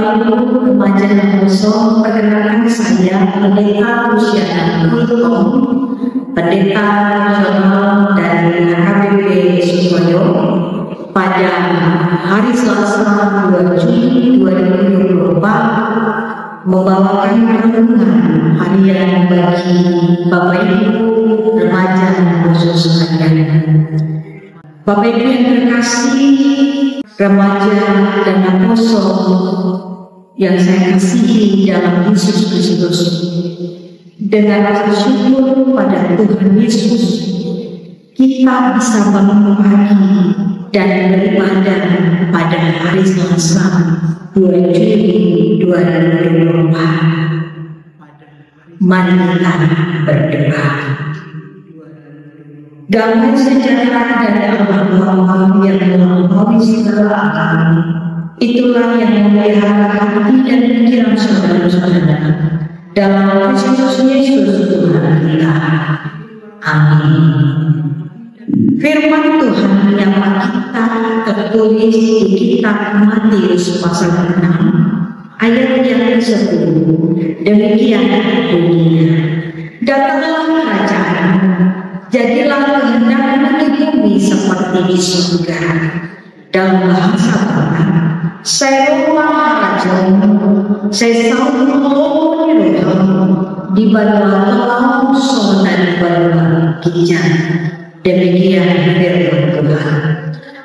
Bapak Ibu remaja dan musuh, perkenalkan saya Pendeta Luciana Kultom, Pendeta Regional dari HKBP Sukoyo, pada hari Selasa 2 Juli 2024 membawakan renungan harian bagi Bapak Ibu remaja dan musuh sekalian. Bapak Ibu yang terkasih, remaja dan aposo yang saya kasihi dalam Yesus Kristus, dengan rasa syukur pada Tuhan Yesus, kita bisa bangun pagi dan beribadah pada hari Selasa 2 Juli 2024. Mari kita berdoa. Damai sejahtera dari Allah yang melampaui segala akal, itulah yang memelihara hati dan pikiran saudara-saudara dalam Kristus Yesus Tuhan kita. Amin. Firman Tuhan menyapa kita tertulis di kitab Matius pasal 6 ayat yang ke-10. Demikian bunyinya, datanglah kerajaan, jadilah kehendakmu di bumi seperti di surga. Dalam bahasa Batak, Serolah rajamu, Sesaulmu di bawah son dan bawah kijang. Demikian firman Tuhan.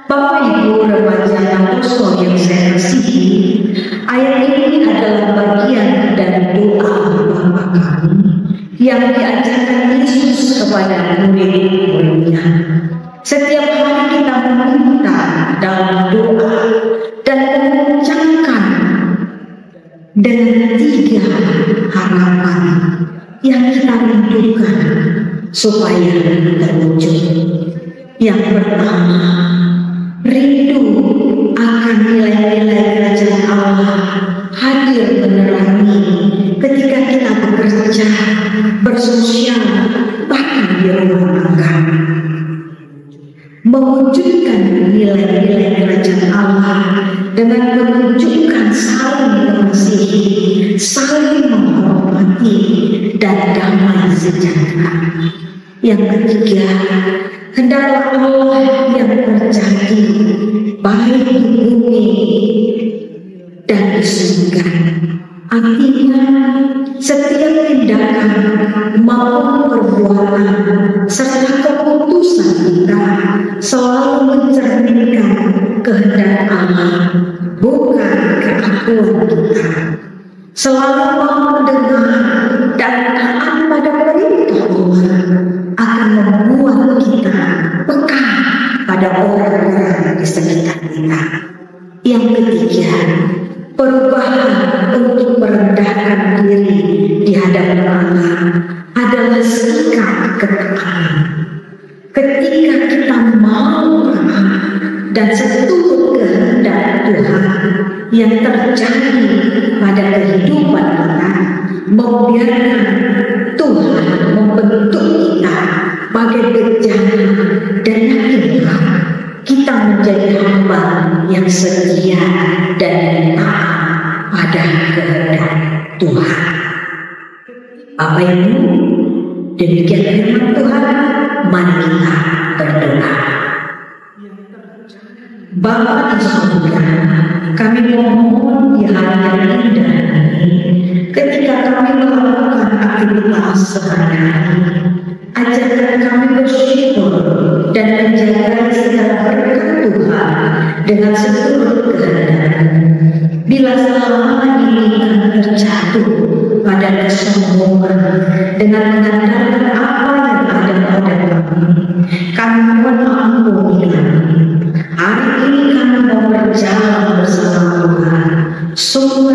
Bapak Ibu remaja dan musuh yang saya kasihi, ayat ini adalah bagian dari doa Bapa kami yang diajarkan Yesus kepada murid-muridnya. Setiap hari kita meminta dalam doa dan mengucapkan dengan 3 harapan yang kita rindukan supaya terwujud. Yang pertama, rindu akan nilai-nilai kerajaan Allah hadir menerangi ketika kita bekerja, bersosial, bahkan di rumah tangga. Mewujudkan nilai-nilai kerajaan Allah dengan menunjukkan saling mengasihi, saling menghormati, dan damai sejahtera. Yang ketiga, hendaklah Allah yang terjadi baik di bumi dan di surga. Artinya, setiap tindakan maupun perbuatan serta keputusan kita selalu mencerminkan kehendak Allah, bukan keakuan kita. Selalu mau mendengar dan taat pada perintah Tuhan akan membuat kita peka pada orang-orang di sekitar kita. Yang ketiga, perubahan untuk merendahkan diri di hadapan Allah adalah sikap ketaatan. Ketika kita mau dan seturut kehendak Tuhan yang terjadi pada kehidupan kita, membiarkan Tuhan membentuk kita bagai bejana dan yakinlah kita menjadi hamba yang setia dan taat pada kehendak Tuhan. Bapak Ibu, demikian firman Tuhan. Mari kita berdoa. Bapa di surga, kami mohon di hari yang indah ini, ketika kami melakukan aktivitas sehari-hari, ajarkan kami bersyukur dan menjaga segala berkat Tuhan dengan seluruh kehendak. Bila selama ini kami terjatuh pada kesombongan dengan mengandalkan apa yang ada pada kami mohon ampuni kami. Hari ini kami mau berjalan bersama Tuhan, sungguh